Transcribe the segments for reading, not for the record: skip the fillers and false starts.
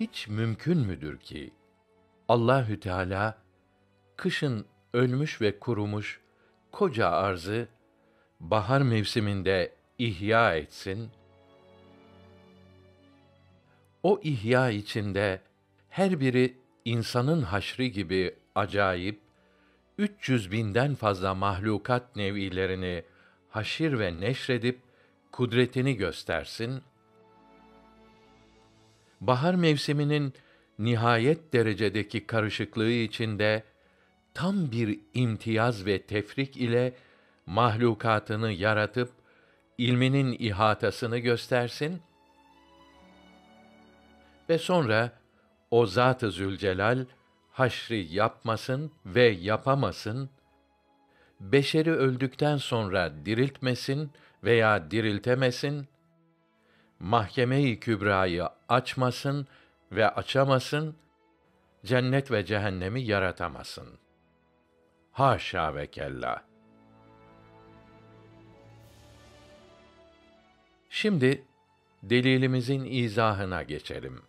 Hiç mümkün müdür ki Allahü Teala kışın ölmüş ve kurumuş koca arzı bahar mevsiminde ihya etsin? O ihya içinde her biri insanın haşri gibi acayip 300 binden fazla mahlukat nev'ilerini haşir ve neşredip kudretini göstersin. Bahar mevsiminin nihayet derecedeki karışıklığı içinde tam bir imtiyaz ve tefrik ile mahlukatını yaratıp ilminin ihatasını göstersin ve sonra o Zat-ı Zülcelal haşri yapmasın ve yapamasın, beşeri öldükten sonra diriltmesin veya diriltemesin, mahkeme-i kübrayı açmasın ve açamasın, cennet ve cehennemi yaratamasın. Haşa ve kella. Şimdi delilimizin izahına geçelim.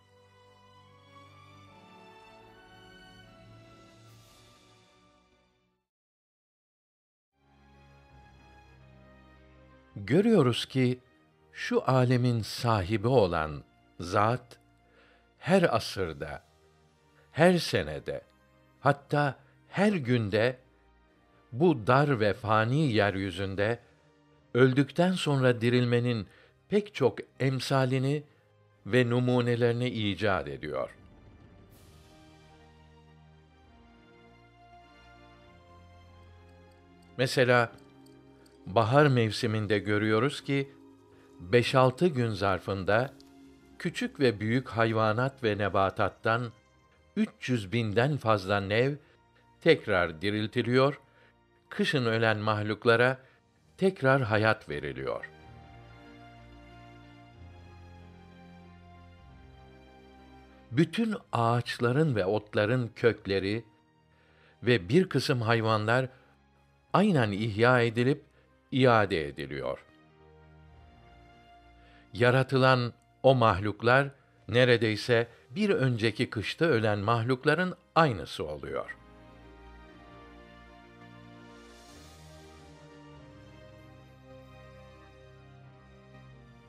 Görüyoruz ki şu âlemin sahibi olan Zat her asırda, her senede, hatta her günde bu dar ve fani yeryüzünde öldükten sonra dirilmenin pek çok emsalini ve numunelerini icat ediyor. Mesela bahar mevsiminde görüyoruz ki 5-6 gün zarfında küçük ve büyük hayvanat ve nebatattan 300 binden fazla nev tekrar diriltiliyor, kışın ölen mahluklara tekrar hayat veriliyor. Bütün ağaçların ve otların kökleri ve bir kısım hayvanlar aynen ihya edilip iade ediliyor. Yaratılan o mahluklar neredeyse bir önceki kışta ölen mahlukların aynısı oluyor.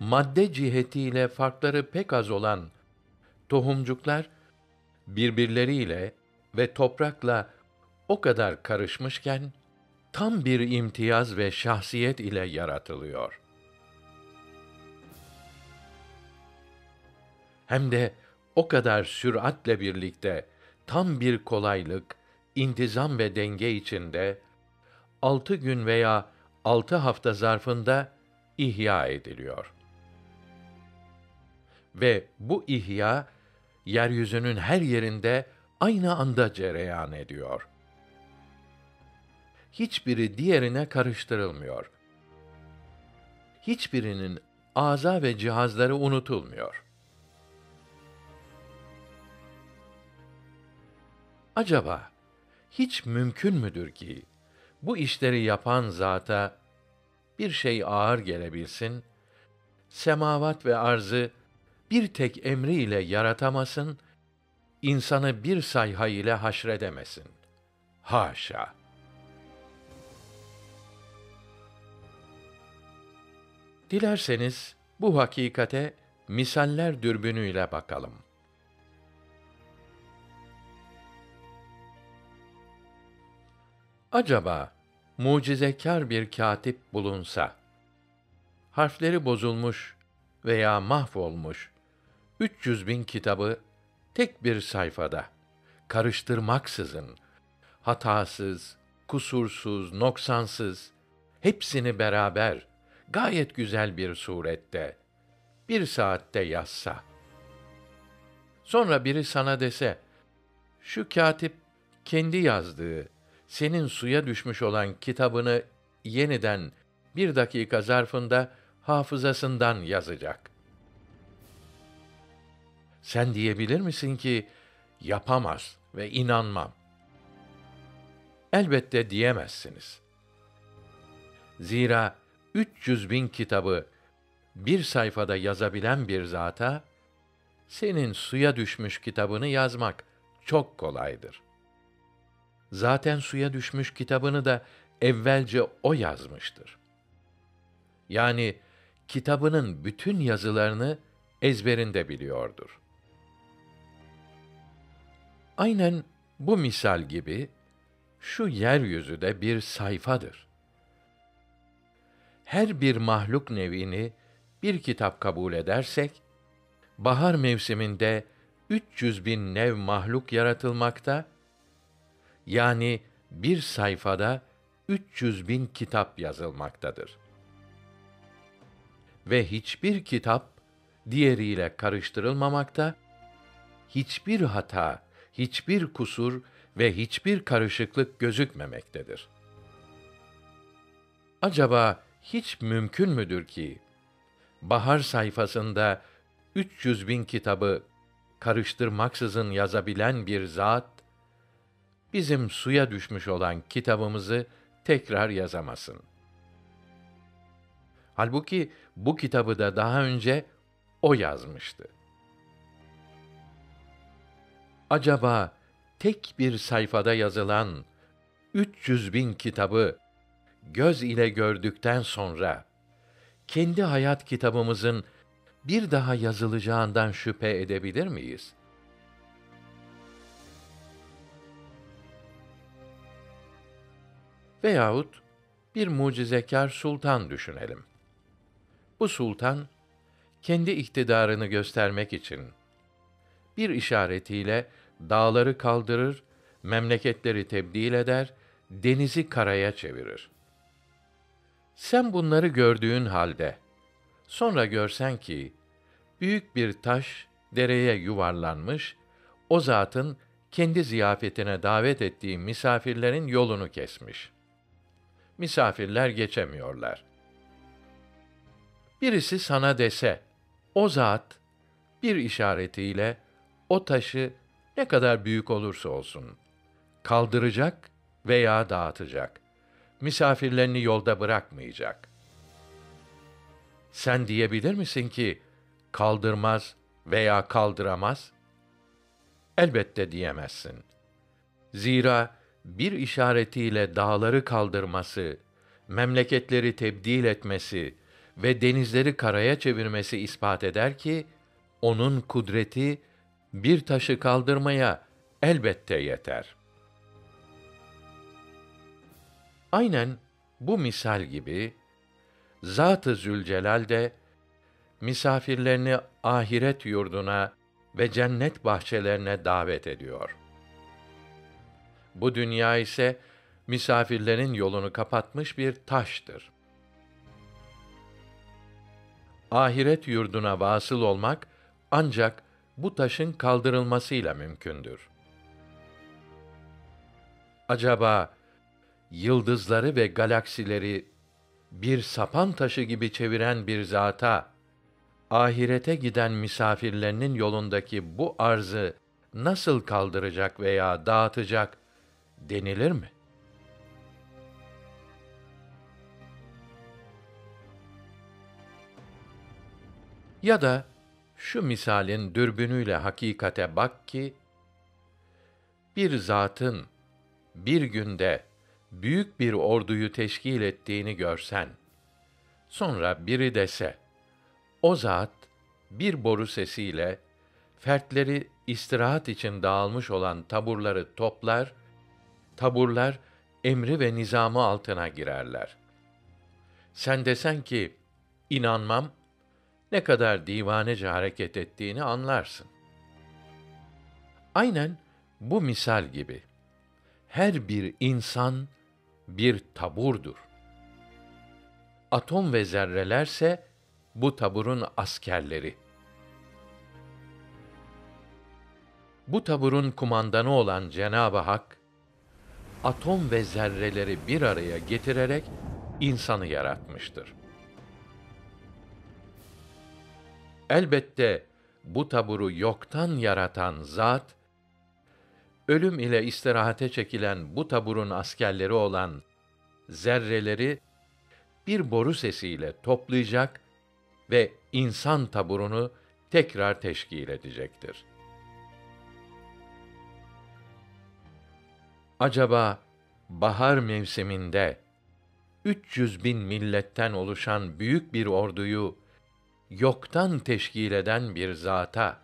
Madde cihetiyle farkları pek az olan tohumcuklar birbirleriyle ve toprakla o kadar karışmışken tam bir imtiyaz ve şahsiyet ile yaratılıyor. Hem de o kadar süratle birlikte tam bir kolaylık, intizam ve denge içinde 6 gün veya 6 hafta zarfında ihya ediliyor. Ve bu ihya yeryüzünün her yerinde aynı anda cereyan ediyor. Hiçbiri diğerine karıştırılmıyor. Hiçbirinin âzâ ve cihazları unutulmuyor. Acaba hiç mümkün müdür ki bu işleri yapan zata bir şey ağır gelebilsin, semavat ve arzı bir tek emriyle yaratamasın, insanı bir sayha ile haşredemesin? Haşa! Dilerseniz bu hakikate misaller dürbünüyle bakalım. Acaba mucizekâr bir kâtip bulunsa, harfleri bozulmuş veya mahvolmuş 300 bin kitabı tek bir sayfada, karıştırmaksızın, hatasız, kusursuz, noksansız, hepsini beraber, gayet güzel bir surette, bir saatte yazsa, sonra biri sana dese, şu kâtip kendi yazdığı, senin suya düşmüş olan kitabını yeniden bir dakika zarfında hafızasından yazacak. Sen diyebilir misin ki, yapamaz ve inanmam? Elbette diyemezsiniz. Zira 300 bin kitabı bir sayfada yazabilen bir zata, senin suya düşmüş kitabını yazmak çok kolaydır. Zaten suya düşmüş kitabını da evvelce o yazmıştır. Yani kitabının bütün yazılarını ezberinde biliyordur. Aynen bu misal gibi şu yeryüzü de bir sayfadır. Her bir mahluk nev'ini bir kitap kabul edersek, bahar mevsiminde 300 bin nev mahluk yaratılmakta, yani bir sayfada 300 bin kitap yazılmaktadır. Ve hiçbir kitap diğeriyle karıştırılmamakta, hiçbir hata, hiçbir kusur ve hiçbir karışıklık gözükmemektedir. Acaba hiç mümkün müdür ki bahar sayfasında 300 bin kitabı karıştırmaksızın yazabilen bir zat, bizim suya düşmüş olan kitabımızı tekrar yazamasın? Halbuki bu kitabı da daha önce o yazmıştı. Acaba tek bir sayfada yazılan 300 bin kitabı göz ile gördükten sonra kendi hayat kitabımızın bir daha yazılacağından şüphe edebilir miyiz? Veyahut bir mucizekâr sultan düşünelim. Bu sultan kendi iktidarını göstermek için bir işaretiyle dağları kaldırır, memleketleri tebdil eder, denizi karaya çevirir. Sen bunları gördüğün halde sonra görsen ki büyük bir taş dereye yuvarlanmış, o zatın kendi ziyafetine davet ettiği misafirlerin yolunu kesmiş. Misafirler geçemiyorlar. Birisi sana dese, o zat bir işaretiyle o taşı ne kadar büyük olursa olsun kaldıracak veya dağıtacak. Misafirlerini yolda bırakmayacak. Sen diyebilir misin ki kaldırmaz veya kaldıramaz? Elbette diyemezsin. Zira bir işaretiyle dağları kaldırması, memleketleri tebdil etmesi ve denizleri karaya çevirmesi ispat eder ki onun kudreti bir taşı kaldırmaya elbette yeter. Aynen bu misal gibi Zat-ı Zülcelal de misafirlerini ahiret yurduna ve cennet bahçelerine davet ediyor. Bu dünya ise misafirlerin yolunu kapatmış bir taştır. Ahiret yurduna vasıl olmak ancak bu taşın kaldırılmasıyla mümkündür. Acaba yıldızları ve galaksileri bir sapan taşı gibi çeviren bir zata, ahirete giden misafirlerinin yolundaki bu arzı nasıl kaldıracak veya dağıtacak denilir mi? Ya da şu misalin dürbünüyle hakikate bak ki, bir zatın bir günde büyük bir orduyu teşkil ettiğini görsen, sonra biri dese, o zat bir boru sesiyle fertleri istirahat için dağılmış olan taburları toplar, taburlar emri ve nizamı altına girerler. Sen desen ki, inanmam, ne kadar divanece hareket ettiğini anlarsın. Aynen bu misal gibi, her bir insan bir taburdur. Atom ve zerrelerse bu taburun askerleri. Bu taburun kumandanı olan Cenab-ı Hak, atom ve zerreleri bir araya getirerek insanı yaratmıştır. Elbette bu taburu yoktan yaratan zat, ölüm ile istirahate çekilen bu taburun askerleri olan zerreleri bir boru sesiyle toplayacak ve insan taburunu tekrar teşkil edecektir. Acaba bahar mevsiminde 300.000 milletten oluşan büyük bir orduyu yoktan teşkil eden bir zata,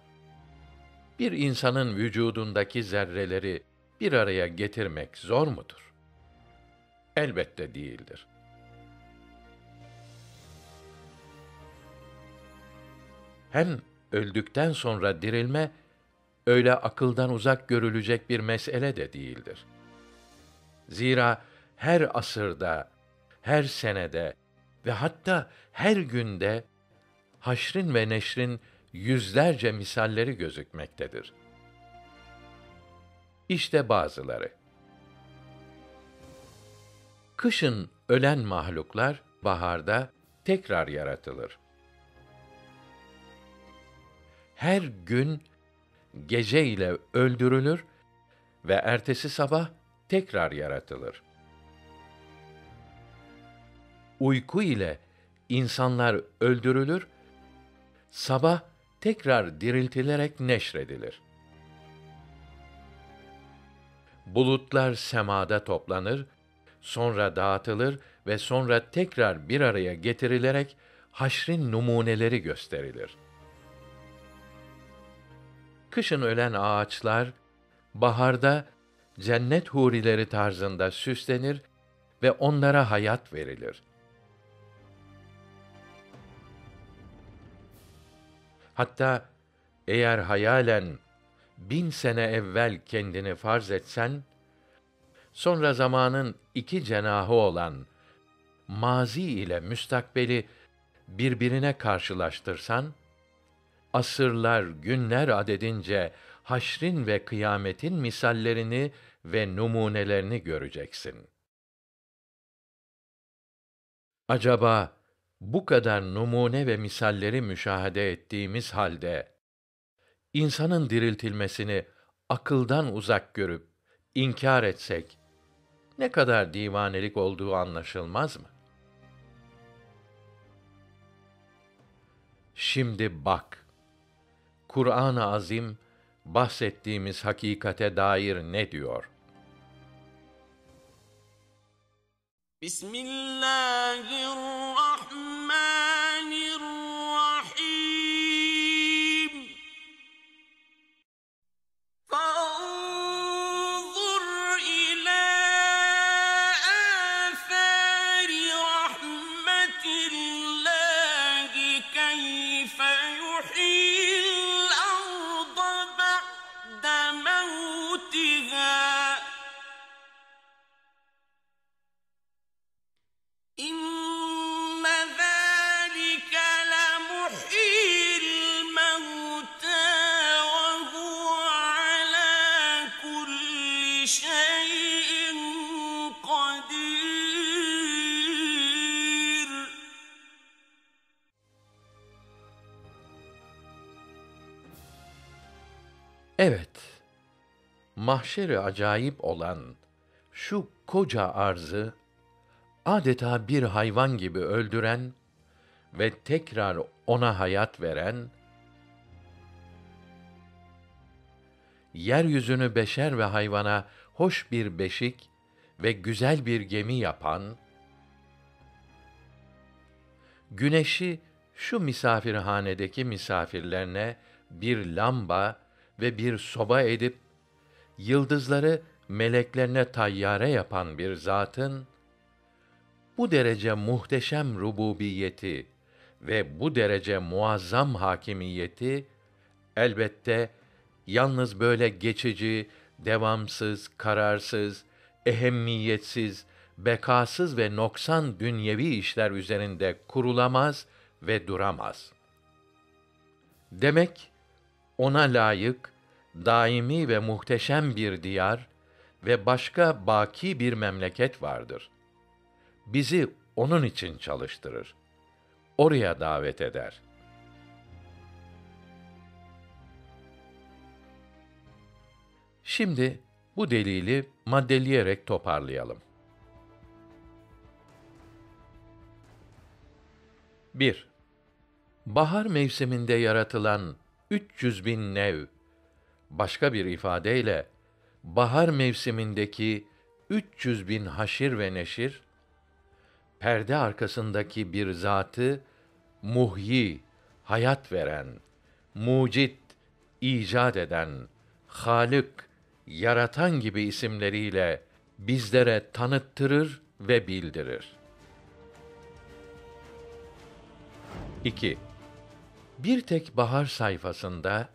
bir insanın vücudundaki zerreleri bir araya getirmek zor mudur? Elbette değildir. Hem öldükten sonra dirilme, öyle akıldan uzak görülecek bir mesele de değildir. Zira her asırda, her senede ve hatta her günde haşrin ve neşrin yüzlerce misalleri gözükmektedir. İşte bazıları. Kışın ölen mahluklar baharda tekrar yaratılır. Her gün gece ile öldürülür ve ertesi sabah tekrar yaratılır. Uyku ile insanlar öldürülür, sabah tekrar diriltilerek neşredilir. Bulutlar semada toplanır, sonra dağıtılır ve sonra tekrar bir araya getirilerek haşrin numuneleri gösterilir. Kışın ölen ağaçlar, baharda cennet hurileri tarzında süslenir ve onlara hayat verilir. Hatta eğer hayalen 1000 sene evvel kendini farz etsen, sonra zamanın iki cenahı olan mazi ile müstakbeli birbirine karşılaştırsan, asırlar, günler adedince haşrin ve kıyametin misallerini ve numunelerini göreceksin. Acaba bu kadar numune ve misalleri müşahede ettiğimiz halde, insanın diriltilmesini akıldan uzak görüp inkar etsek, ne kadar divanelik olduğu anlaşılmaz mı? Şimdi bak, Kur'an-ı Azim bahsettiğimiz hakikate dair ne diyor? Bismillahirrahmanirrahim. فانظر إلى آثار رحمة الله كيف يحيي الأرض بعد موتها إن ذلك لمحيي الموتى وهو على كل شيء قدير. Evet, mahşeri acayip olan şu koca arzı adeta bir hayvan gibi öldüren ve tekrar ona hayat veren, yeryüzünü beşer ve hayvana hoş bir beşik ve güzel bir gemi yapan, güneşi şu misafirhanedeki misafirlerine bir lamba ve bir soba edip, yıldızları meleklerine tayyare yapan bir zatın, bu derece muhteşem rububiyeti ve bu derece muazzam hakimiyeti, elbette yalnız böyle geçici, devamsız, kararsız, ehemmiyetsiz, bekasız ve noksan dünyevi işler üzerinde kurulamaz ve duramaz. Demek, ona layık, daimi ve muhteşem bir diyar ve başka baki bir memleket vardır. Bizi onun için çalıştırır. Oraya davet eder. Şimdi bu delili maddeleyerek toparlayalım. 1. Bahar mevsiminde yaratılan 300 bin nev, başka bir ifadeyle, bahar mevsimindeki 300 bin haşir ve neşir, perde arkasındaki bir zatı muhyi, hayat veren, mucit, icat eden, Hâlık, yaratan gibi isimleriyle bizlere tanıttırır ve bildirir. 2. Bir tek bahar sayfasında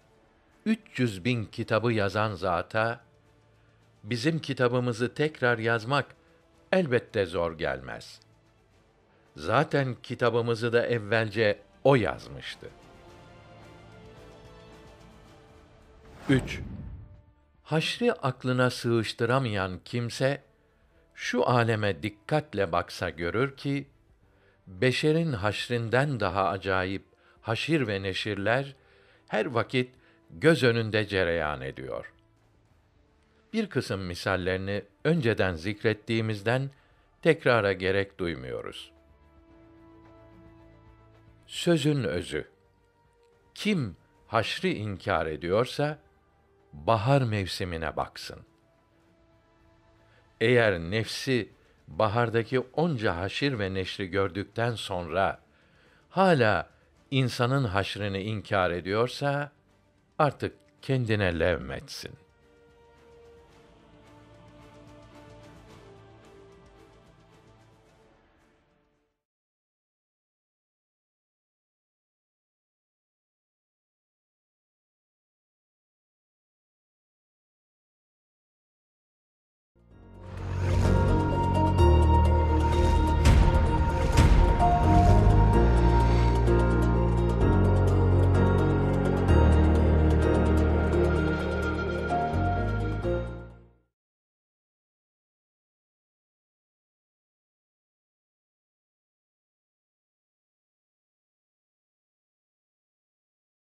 300 bin kitabı yazan zata, bizim kitabımızı tekrar yazmak elbette zor gelmez. Zaten kitabımızı da evvelce o yazmıştı. 3. Haşri aklına sığıştıramayan kimse, şu aleme dikkatle baksa görür ki, beşerin haşrinden daha acayip haşir ve neşirler, her vakit göz önünde cereyan ediyor. Bir kısım misallerini önceden zikrettiğimizden, tekrara gerek duymuyoruz. Sözün özü. Kim haşri inkar ediyorsa, bahar mevsimine baksın. Eğer nefsi bahardaki onca haşir ve neşri gördükten sonra hala insanın haşrini inkar ediyorsa artık kendine levmetsin.